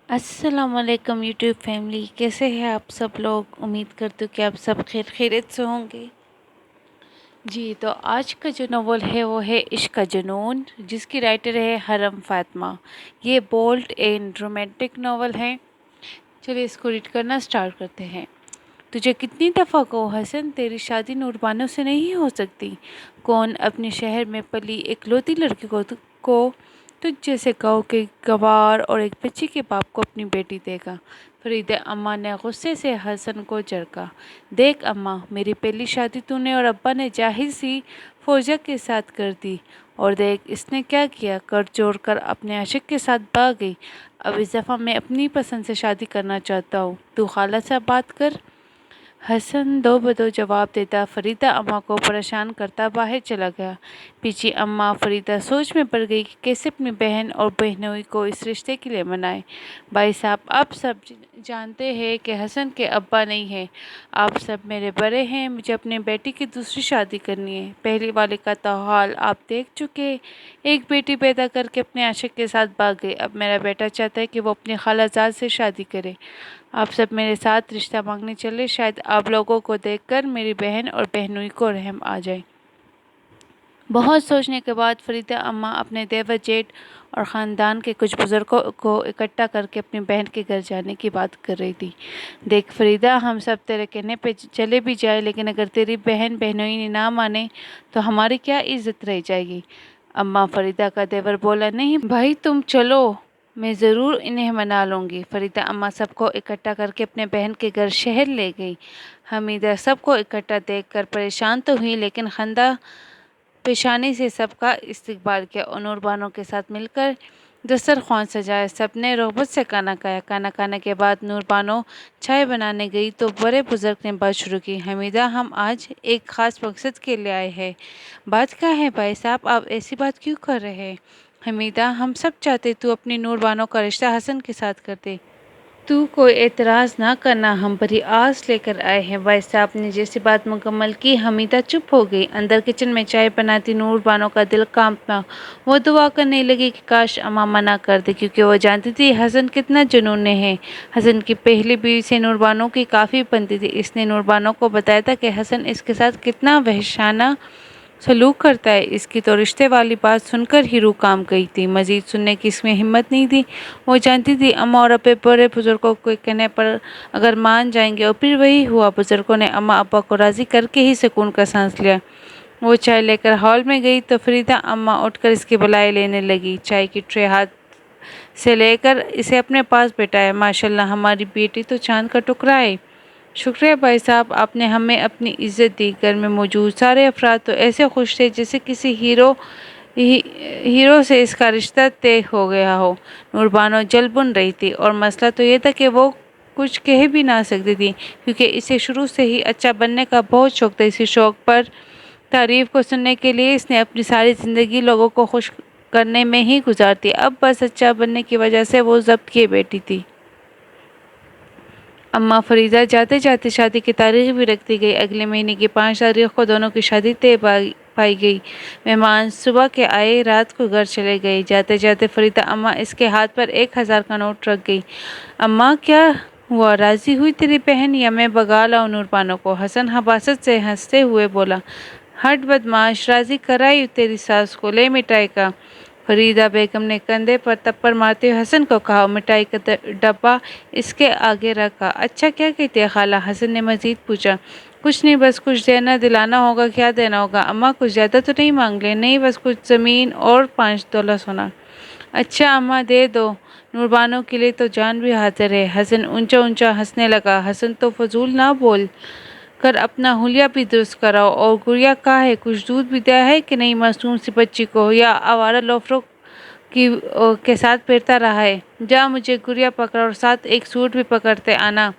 السلام علیکم YouTube family, کیسے ہیں آپ سب لوگ؟ امید کرتی ہوں کہ آپ سب خیریت سے ہوں گے۔ جی تو آج کا جو ناول ہے وہ ہے عشق کا جنون، جس کی رائٹر ہے حرم فاطمہ۔ یہ بولڈ اینڈ رومانٹک ناول ہے۔ چلیے اس کو ریڈ کرنا سٹارٹ کرتے ہیں۔ تجھے کتنی دفعہ کہو حسن، تیری شادی نور بانو سے نہیں ہو سکتی۔ کون اپنے شہر میں پلی اکلوتی لڑکی کو تجھ جیسے گاؤں کے گوار اور ایک بچی کے باپ کو اپنی بیٹی دے گا؟ فریدہ اماں نے غصے سے حسن کو جھڑکا۔ دیکھ اماں، میری پہلی شادی تو نے اور ابا نے ظاہر سی فوجہ کے ساتھ کر دی، اور دیکھ اس نے کیا کیا، کر جوڑ کر اپنے عاشق کے ساتھ بھاگ گئی۔ اب اس دفعہ میں اپنی پسند سے شادی کرنا چاہتا ہوں، تو خالہ سے بات کر۔ حسن دو بدو جواب دیتا فریدہ اماں کو پریشان کرتا باہر چلا گیا۔ پیچھے اماں فریدہ سوچ میں پڑ گئی کہ کیسے اپنی بہن اور بہنوئی کو اس رشتے کے لیے منائے۔ بھائی صاحب، آپ سب جانتے ہیں کہ حسن کے ابا نہیں ہیں، آپ سب میرے بڑے ہیں، مجھے اپنی بیٹی کی دوسری شادی کرنی ہے۔ پہلی والی کا تو حال آپ دیکھ چکے، ایک بیٹی پیدا کر کے اپنے عاشق کے ساتھ بھاگ گئی۔ اب میرا بیٹا چاہتا ہے کہ وہ اپنی خالہ زاد سے شادی کرے۔ آپ سب میرے ساتھ رشتہ مانگنے چلے، شاید آپ لوگوں کو دیکھ کر میری بہن اور بہنوئی کو رحم آ جائے۔ بہت سوچنے کے بعد فریدہ اماں اپنے دیور جیٹھ اور خاندان کے کچھ بزرگوں کو اکٹھا کر کے اپنی بہن کے گھر جانے کی بات کر رہی تھی۔ دیکھ فریدہ، ہم سب تیرے کہنے پہ چلے بھی جائے، لیکن اگر تیری بہن بہنوئی نے نہ مانے تو ہماری کیا عزت رہ جائے گی؟ اماں فریدہ کا دیور بولا، نہیں بھائی تم چلو، میں ضرور انہیں منا لوں گی۔ فریدہ اماں سب کو اکٹھا کر کے اپنے بہن کے گھر شہر لے گئی۔ حمیدہ سب کو اکٹھا دیکھ کر پریشان تو ہوئی، لیکن خندہ پیشانی سے سب کا استقبال کیا اور نور بانو کے ساتھ مل کر دسترخوان سجایا۔ سب نے رغبت سے کھانا کھایا۔ کھانا کھانے کے بعد نور بانو چائے بنانے گئی تو بڑے بزرگ نے بات شروع کی، حمیدہ ہم آج ایک خاص مقصد کے لیے آئے ہیں۔ بات کیا ہے بھائی صاحب، آپ ایسی بات کیوں کر رہے ہیں؟ حمیدہ، ہم سب چاہتے تو اپنی نور بانو کا رشتہ حسن کے ساتھ کرتے، تو کوئی اعتراض نہ کرنا، ہم بڑی آس لے کر آئے ہیں۔ بھائی صاحب نے جیسی بات مکمل کی، حمیدہ چپ ہو گئی۔ اندر کچن میں چائے بناتی نور بانو کا دل کانپا۔ وہ دعا کرنے لگی کہ کاش اماں منع کر دے، کیونکہ وہ جانتی تھی حسن کتنا جنونی ہے۔ حسن کی پہلی بیوی سے نور بانو کی کافی بنتی تھی۔ اس نے نور بانو کو بتایا تھا کہ حسن اس کے ساتھ کتنا وحشیانہ سلوک کرتا ہے۔ اس کی تو رشتے والی بات سن کر ہی روح کانپ گئی تھی، مزید سننے کی اس میں ہمت نہیں تھی۔ وہ جانتی تھی اماں اور ابے بڑے بزرگوں کے کہنے پر اگر مان جائیں گے، اور پھر وہی ہوا، بزرگوں نے اماں ابا کو راضی کر کے ہی سکون کا سانس لیا۔ وہ چائے لے کر ہال میں گئی تو فریدہ اماں اٹھ کر اس کی بلائی لینے لگی۔ چائے کی ٹرے ہاتھ سے لے کر اسے اپنے پاس بٹھایا۔ ماشاءاللہ، ہماری بیٹی تو چاند کا ٹکڑا ہے۔ شکریہ بھائی صاحب، آپ نے ہمیں اپنی عزت دی۔ گھر میں موجود سارے افراد تو ایسے خوش تھے جیسے کسی ہیرو سے اس کا رشتہ طے ہو گیا ہو۔ نور بانو جل بن رہی تھی، اور مسئلہ تو یہ تھا کہ وہ کچھ کہہ بھی نہ سکتی تھی، کیونکہ اسے شروع سے ہی اچھا بننے کا بہت شوق تھا۔ اسی شوق پر تعریف کو سننے کے لیے اس نے اپنی ساری زندگی لوگوں کو خوش کرنے میں ہی گزار دی۔ اب بس اچھا بننے کی وجہ سے وہ ضبط کیے بیٹھی تھی۔ اماں فریدہ جاتے جاتے شادی کی تاریخ بھی رکھتی گئی۔ اگلے مہینے کی 5 تاریخ کو دونوں کی شادی طے پائی گئی۔ مہمان صبح کے آئے، رات کو گھر چلے گئے۔ جاتے جاتے فریدہ اماں اس کے ہاتھ پر 1000 کا نوٹ رکھ گئی۔ اماں کیا ہوا، راضی ہوئی تیری بہن، یا میں بھگا لاؤں نور بانو کو؟ حسن حماست سے ہنستے ہوئے بولا، ہٹ بدمعاش، راضی کرائی تیری ساس کو، لے مٹائی کا۔ فریدہ بیگم نے کندھے پر تھپڑ مارتے ہوئے حسن کو کہا، مٹائی کا ڈبہ اس کے آگے رکھا۔ اچھا کیا کہتی ہے خالہ؟ حسن نے مزید پوچھا۔ کچھ نہیں، بس کچھ دینا دلانا ہوگا۔ کیا دینا ہوگا اماں؟ کچھ زیادہ تو نہیں مانگ لے؟ نہیں، بس کچھ زمین اور 5 تولہ سونا۔ اچھا اماں دے دو، نور بانو کے لیے تو جان بھی حاضر ہے۔ حسن اونچا اونچا ہنسنے لگا۔ حسن تو فضول نہ بول کر اپنا حلیہ بھی درست کراؤ، اور گڑیا کہاں ہے؟ کچھ دودھ بھی دیا ہے کہ نہیں معصوم سی بچی کو، یا آوارہ لوفروں کے ساتھ پھرتا رہا ہے؟ جا مجھے گڑیا پکڑا اور ساتھ ایک سوٹ بھی پکڑتے آنا۔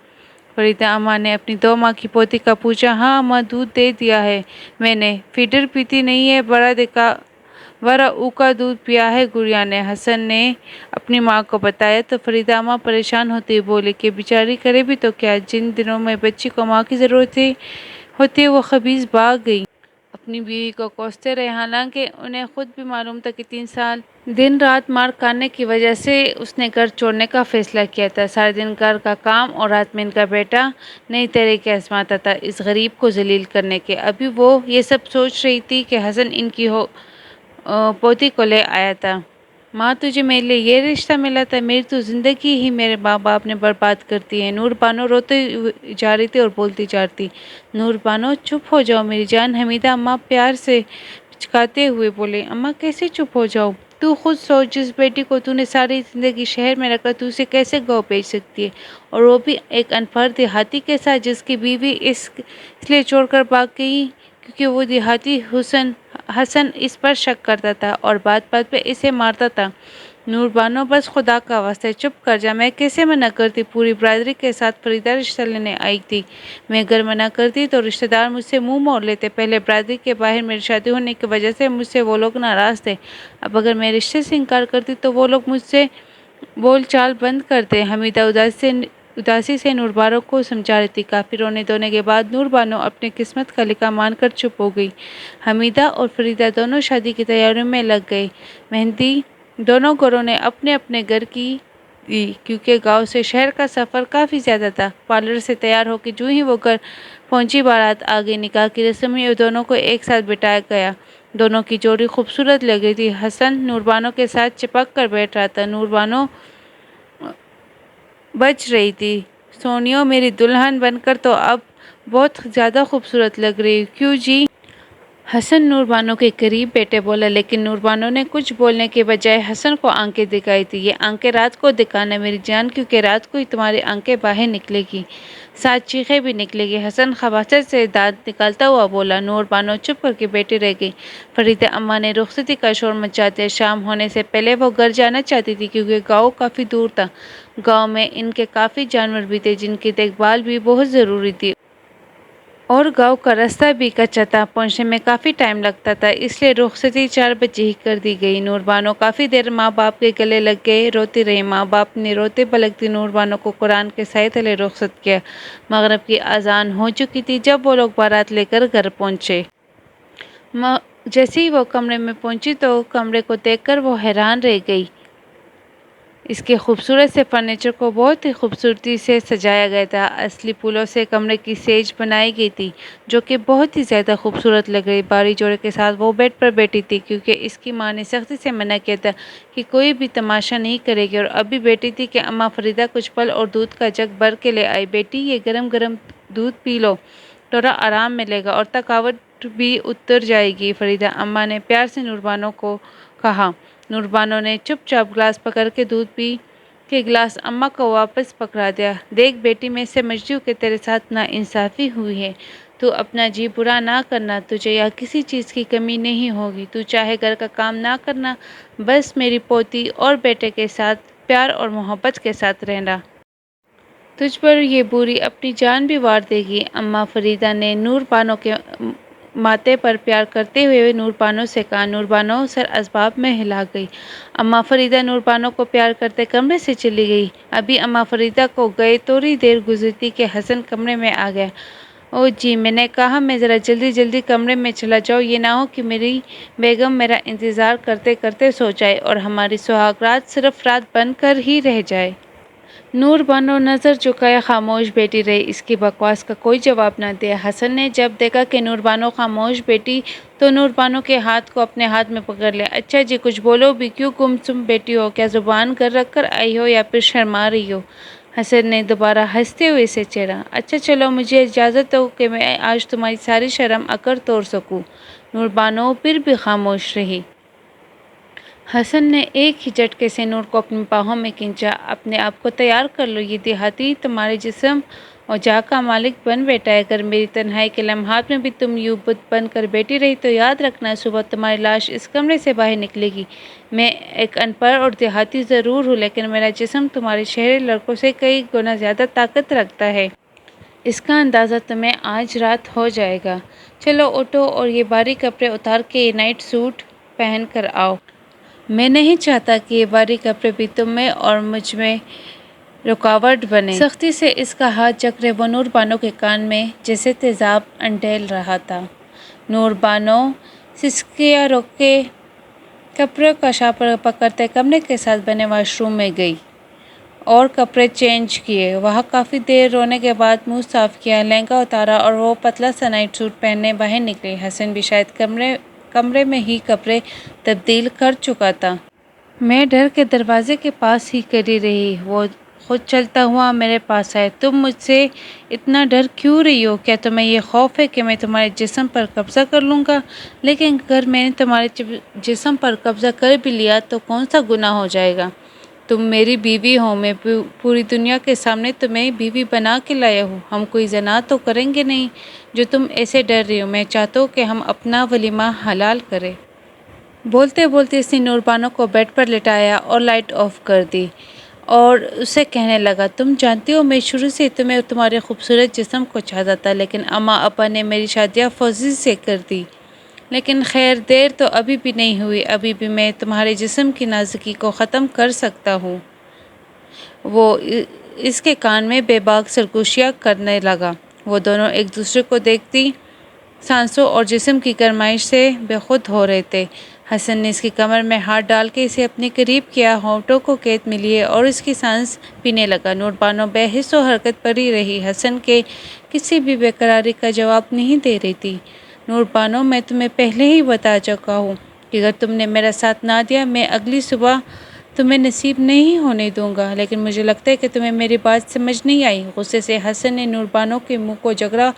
فریدہ اماں نے اپنی 2 ماہ کی پوتی کا پوچھا۔ ہاں اماں، دودھ دے دیا ہے میں نے، فیڈر پیتی نہیں ہے، بڑا او کا دودھ پیا ہے گڑیا نے، حسن نے اپنی ماں کو بتایا۔ تو فریدہ اماں پریشان ہوتی بولی کہ بیچاری کرے بھی تو کیا، جن دنوں میں بچی کو ماں کی ضرورت ہوتی ہے وہ خبیث بھاگ گئی۔ اپنی بیوی کو کوستے رہے، حالانکہ انہیں خود بھی معلوم تھا کہ 3 سال دن رات مار کھانے کی وجہ سے اس نے گھر چھوڑنے کا فیصلہ کیا تھا۔ سارے دن گھر کا کام اور رات میں ان کا بیٹا نئی طریقے آزماتا تھا اس غریب کو ذلیل کرنے کے۔ ابھی وہ یہ سب سوچ رہی تھی کہ حسن ان کی پوتی کو لے آیا تھا۔ ماں تجھے میرے لیے یہ رشتہ ملا تھا، میری تو زندگی ہی میرے ماں باپ نے برباد کرتی ہے۔ نور بانو روتے جا رہی تھی اور بولتی جا رہی تھی، نور بانو چپ ہو جاؤ میری جان۔ حمیدہ اماں پیار سے پچکاتے ہوئے بولے، اماں کیسے چپ ہو جاؤ؟ تو خود سوچ، جس بیٹی کو تو نے ساری زندگی شہر میں رکھا تو اسے کیسے گاؤں بھیج سکتی ہے؟ اور وہ بھی ایک ان پڑھ دیہاتی کے ساتھ، جس کی بیوی اس لیے چھوڑ کر بھاگ گئی کیونکہ وہ دیہاتی حسن اس پر شک کرتا تھا اور بات بات پہ اسے مارتا تھا۔ نور بانو بس خدا کا واسطہ چپ کر جا، میں کیسے منع کرتی؟ پوری برادری کے ساتھ فریدہ رشتہ لینے آئی تھی، میں اگر منع کرتی تو رشتہ دار مجھ سے منہ موڑ لیتے۔ پہلے برادری کے باہر میری شادی ہونے کی وجہ سے مجھ سے وہ لوگ ناراض تھے، اب اگر میں رشتے سے انکار کرتی تو وہ لوگ مجھ سے بول چال بند کرتے۔ حمیدہ اداسی سے نور بانو کو سمجھا رہی تھی۔ کافی رونے دھونے کے بعد نور بانو اپنی قسمت کا لکھا مان کر چپ ہو گئی۔ حمیدہ اور فریدہ دونوں شادی کی تیاریوں میں لگ گئے۔ مہندی دونوں گھروں نے اپنے اپنے گھر کی کیونکہ گاؤں سے شہر کا سفر کافی زیادہ تھا۔ پارلر سے تیار ہو کے جو ہی وہ گھر پہنچی بارات آ گئی۔ نکاح کی رسم میں دونوں کو ایک ساتھ بٹھایا گیا۔ دونوں کی جوڑی خوبصورت لگ رہی تھی۔ حسن نور بانو کے ساتھ چپک کر بیٹھ رہا تھا۔ نور بانو بچ رہی تھی، سونیو میری دلہن بن کر تو اب بہت زیادہ خوبصورت لگ رہی، کیوں جی؟ حسن نور بانو کے قریب بیٹھے بولا، لیکن نور بانو نے کچھ بولنے کے بجائے حسن کو آنکھیں دکھائی تھی۔ یہ آنکھیں رات کو دکھانا میری جان، کیونکہ رات کو ہی تمہاری آنکھیں باہر نکلے گی، ساتھ چیخیں بھی نکلے گی۔ حسن خباثت سے دانت نکالتا ہوا بولا۔ نور بانو چپ کر کے بیٹھی رہ گئی۔ فریدہ اماں نے رخصتی کا شور مچا دیا۔ شام ہونے سے پہلے وہ گھر جانا چاہتی تھی کیونکہ گاؤں کافی دور تھا۔ گاؤں میں ان کے کافی جانور بھی تھے جن کی دیکھ بھال بھی بہت ضروری تھی، اور گاؤں کا راستہ بھی کچا تھا، پہنچنے میں کافی ٹائم لگتا تھا، اس لیے رخصتی 4 بجے ہی کر دی گئی۔ نور بانو کافی دیر ماں باپ کے گلے لگ کے روتی رہی۔ ماں باپ نے روتے پلکتی نور بانو کو قرآن کے سائے تلے رخصت کیا۔ مغرب کی اذان ہو چکی تھی جب وہ لوگ بارات لے کر گھر پہنچے۔ جیسے ہی وہ کمرے میں پہنچی تو کمرے کو دیکھ کر وہ حیران رہ گئی۔ اس کے خوبصورت سے فرنیچر کو بہت ہی خوبصورتی سے سجایا گیا تھا۔ اصلی پھولوں سے کمرے کی سیج بنائی گئی تھی جو کہ بہت ہی زیادہ خوبصورت لگ رہی۔ باری جوڑے کے ساتھ وہ بیڈ پر بیٹھی تھی کیونکہ اس کی ماں نے سختی سے منع کیا تھا کہ کوئی بھی تماشا نہیں کرے گی، اور ابھی بیٹھی تھی کہ اماں فریدہ کچھ پھل اور دودھ کا جگ بھر کے لے آئی۔ بیٹی یہ گرم گرم دودھ پی لو، تھوڑا آرام ملے گا اور تھکاوٹ بھی اتر جائے گی، فریدہ اماں نے پیار سے نور بانو کو کہا۔ نور بانو نے چپ چاپ گلاس پکڑ کے دودھ پی کے گلاس اماں کو واپس پکڑا دیا۔ دیکھ بیٹی، میں سمجھتی ہوں کہ تیرے ساتھ ناانصافی ہوئی ہے، تو اپنا جی برا نہ کرنا، تجھے یہاں کسی چیز کی کمی نہیں ہوگی، تو چاہے گھر کا کام نہ کرنا، بس میری پوتی اور بیٹے کے ساتھ پیار اور محبت کے ساتھ رہنا۔ تجھ پر یہ بوری اپنی جان بھی وار دے گی۔ اماں فریدہ نے نور بانو کے ماتھے پر پیار کرتے ہوئے نور بانو سے کہا۔ نور بانو سر اسباب میں ہلا گئی۔ اماں فریدہ نور بانو کو پیار کرتے کمرے سے چلی گئی۔ ابھی اماں فریدہ کو گئے تھوڑی دیر گزرتی کہ حسن کمرے میں آ گیا۔ او جی، میں نے کہا میں ذرا جلدی کمرے میں چلا جاؤں، یہ نہ ہو کہ میری بیگم میرا انتظار کرتے کرتے سو جائے اور ہماری سہاگ رات صرف رات بن کر ہی رہ جائے۔ نور بانو نظر جھکائے خاموش بیٹھی رہی، اس کی بکواس کا کوئی جواب نہ دیا۔ حسن نے جب دیکھا کہ نور بانو خاموش بیٹھی تو نور بانو کے ہاتھ کو اپنے ہاتھ میں پکڑ لیا۔ اچھا جی، کچھ بولو بھی، کیوں گم سم بیٹھی ہو؟ کیا زبان گھر رکھ کر آئی ہو یا پھر شرما رہی ہو؟ حسن نے دوبارہ ہنستے ہوئے اسے چھیڑا۔ اچھا چلو، مجھے اجازت دو کہ میں آج تمہاری ساری شرم عقر توڑ سکوں۔ نور بانو پھر بھی خاموش رہی۔ حسن نے ایک ہی جھٹکے سے نور کو اپنی باہوں میں کھینچا۔ اپنے آپ کو تیار کر لو، یہ دیہاتی تمہارے جسم اور جاں کا مالک بن بیٹھا ہے۔ اگر میری تنہائی کے لمحات میں بھی تم یوں بت بن کر بیٹھی رہی تو یاد رکھنا، صبح تمہاری لاش اس کمرے سے باہر نکلے گی۔ میں ایک ان پڑھ اور دیہاتی ضرور ہوں، لیکن میرا جسم تمہارے شہری لڑکوں سے کئی گنا زیادہ طاقت رکھتا ہے۔ اس کا اندازہ تمہیں آج رات ہو جائے گا۔ چلو اٹھو اور یہ بھاری کپڑے اتار کے یہ نائٹ سوٹ پہن کر آؤ۔ میں نہیں چاہتا کہ یہ بھاری کپڑے بھی تم میں اور مجھ میں رکاوٹ بنے۔ سختی سے اس کا ہاتھ جکڑے وہ نور بانو کے کان میں جیسے تیزاب انڈیل رہا تھا۔ نور بانو سسکیاں روک کے کپڑے کا شاپر پکڑتے کمرے کے ساتھ بنے واش روم میں گئی اور کپڑے چینج کیے۔ وہاں کافی دیر رونے کے بعد منہ صاف کیا، لہنگا اتارا اور وہ پتلا سا نائٹ سوٹ پہنے باہر نکلی۔ حسن بھی شاید کمرے میں ہی کپڑے تبدیل کر چکا تھا۔ میں ڈر کے دروازے کے پاس ہی کھڑی رہی۔ وہ خود چلتا ہوا میرے پاس آیا۔ تم مجھ سے اتنا ڈر کیوں رہی ہو؟ کیا تمہیں یہ خوف ہے کہ میں تمہارے جسم پر قبضہ کر لوں گا؟ لیکن اگر میں نے تمہارے جسم پر قبضہ کر بھی لیا تو کون سا گناہ ہو جائے گا؟ تم میری بیوی ہو، میں پوری دنیا کے سامنے تمہیں بیوی بنا کے لایا ہوں۔ ہم کوئی زنا تو کریں گے نہیں جو تم ایسے ڈر رہی ہو۔ میں چاہتا ہوں کہ ہم اپنا ولیمہ حلال کریں۔ بولتے بولتے اس نے نور بانو کو بیڈ پر لٹایا اور لائٹ آف کر دی اور اسے کہنے لگا، تم جانتی ہو میں شروع سے تمہیں تمہارے خوبصورت جسم کو چاہتا تھا، لیکن اماں ابا نے میری شادیاں فوزی سے کر دی۔ لیکن خیر دیر تو ابھی بھی نہیں ہوئی، ابھی بھی میں تمہارے جسم کی نازکی کو ختم کر سکتا ہوں۔ وہ اس کے کان میں بے باک سرگوشیاں کرنے لگا۔ وہ دونوں ایک دوسرے کو دیکھتی سانسوں اور جسم کی گرمائش سے بے خود ہو رہے تھے۔ حسن نے اس کی کمر میں ہاتھ ڈال کے اسے اپنے قریب کیا، ہونٹوں کو قید میں لیے اور اس کی سانس پینے لگا۔ نور بانو بے حس و حرکت پڑی رہی، حسن کے کسی بھی بے قراری کا جواب نہیں دے رہی تھی۔ نور بانو، میں تمہیں پہلے ہی بتا چکا ہوں کہ اگر تم نے میرا ساتھ نہ دیا میں اگلی صبح تمہیں نصیب نہیں ہونے دوں گا، لیکن مجھے لگتا ہے کہ تمہیں میری بات سمجھ نہیں آئی۔ غصے سے حسن نے نور بانو کے منہ کو جگڑا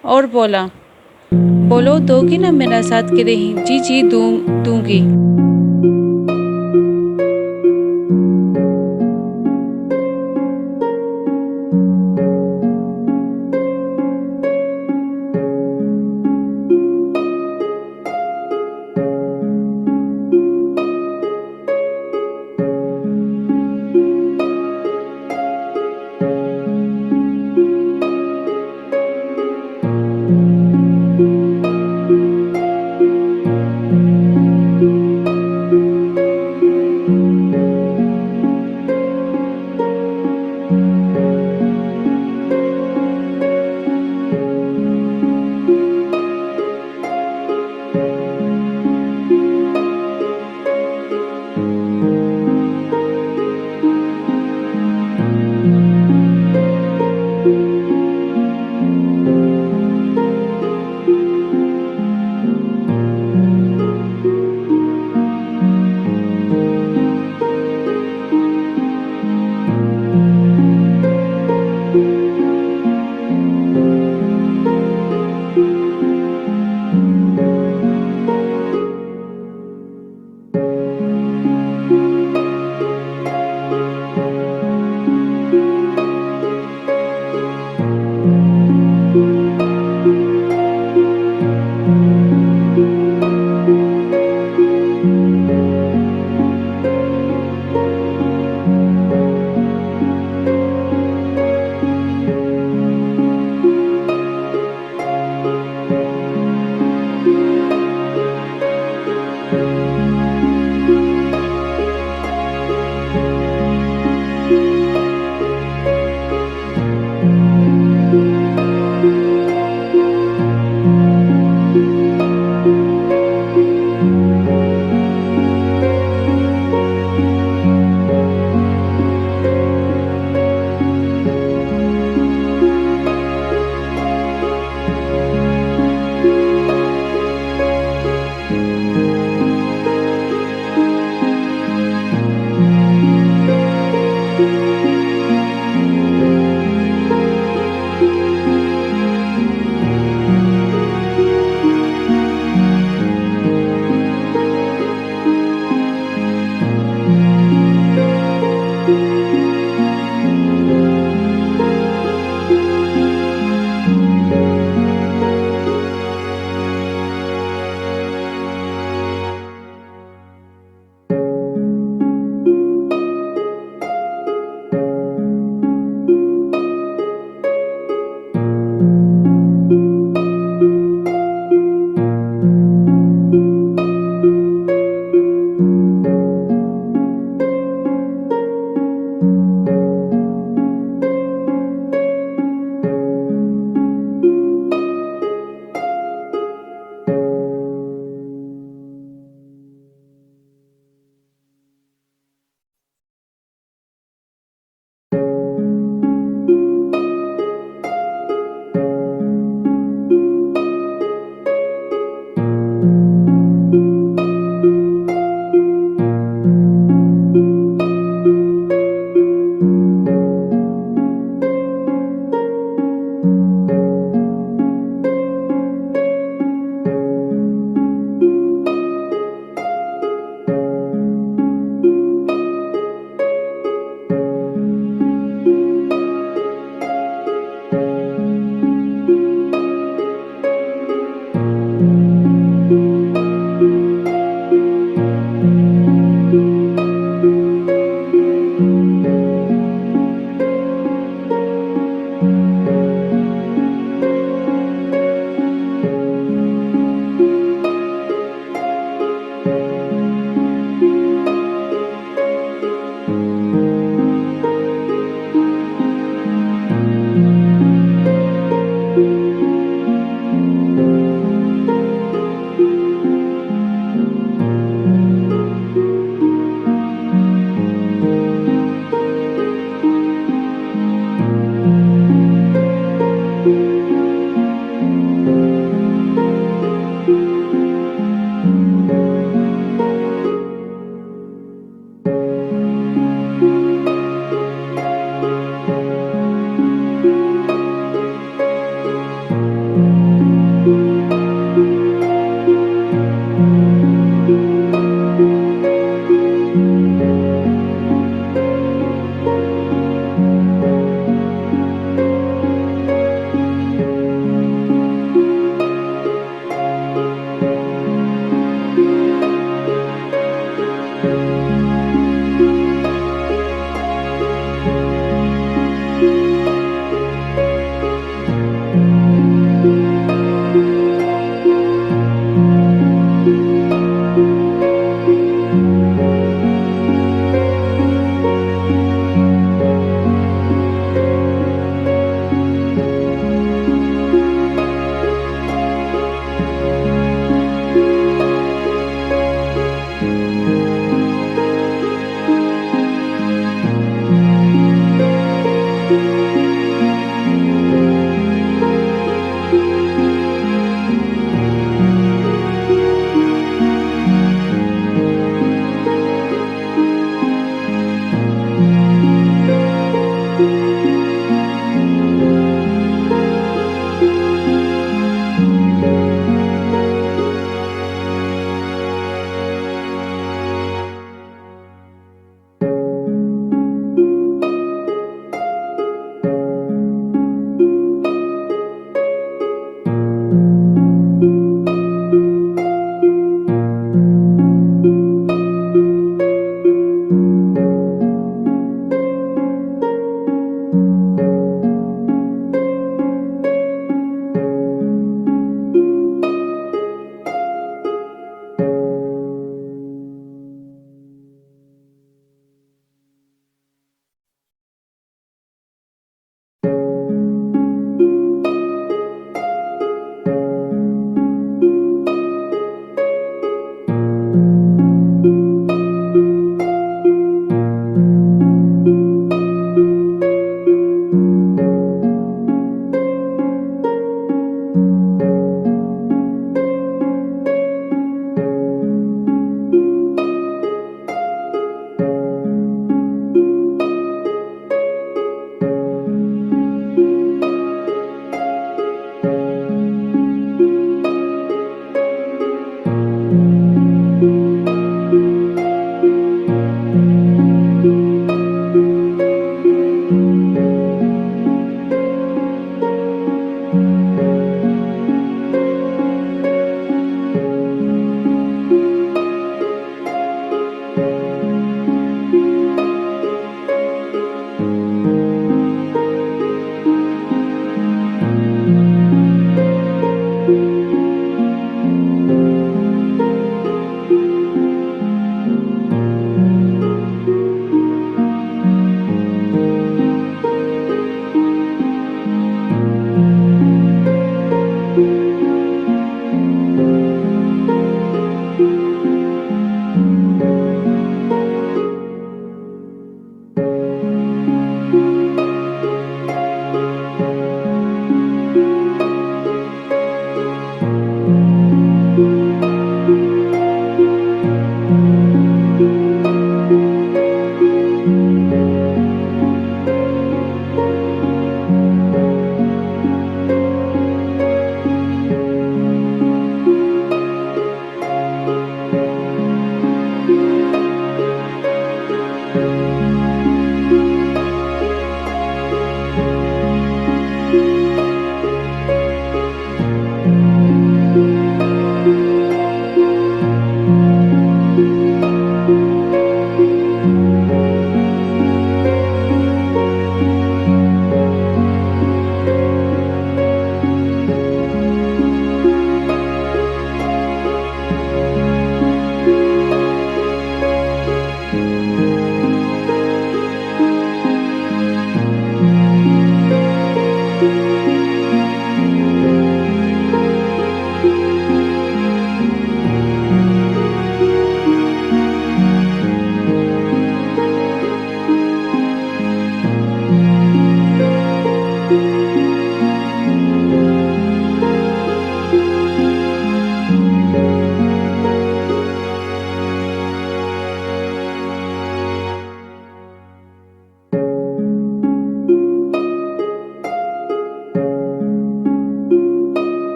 اور بولا، بولو دو گی نا میرا ساتھ؟ کہ نہیں؟ جی دوں گی۔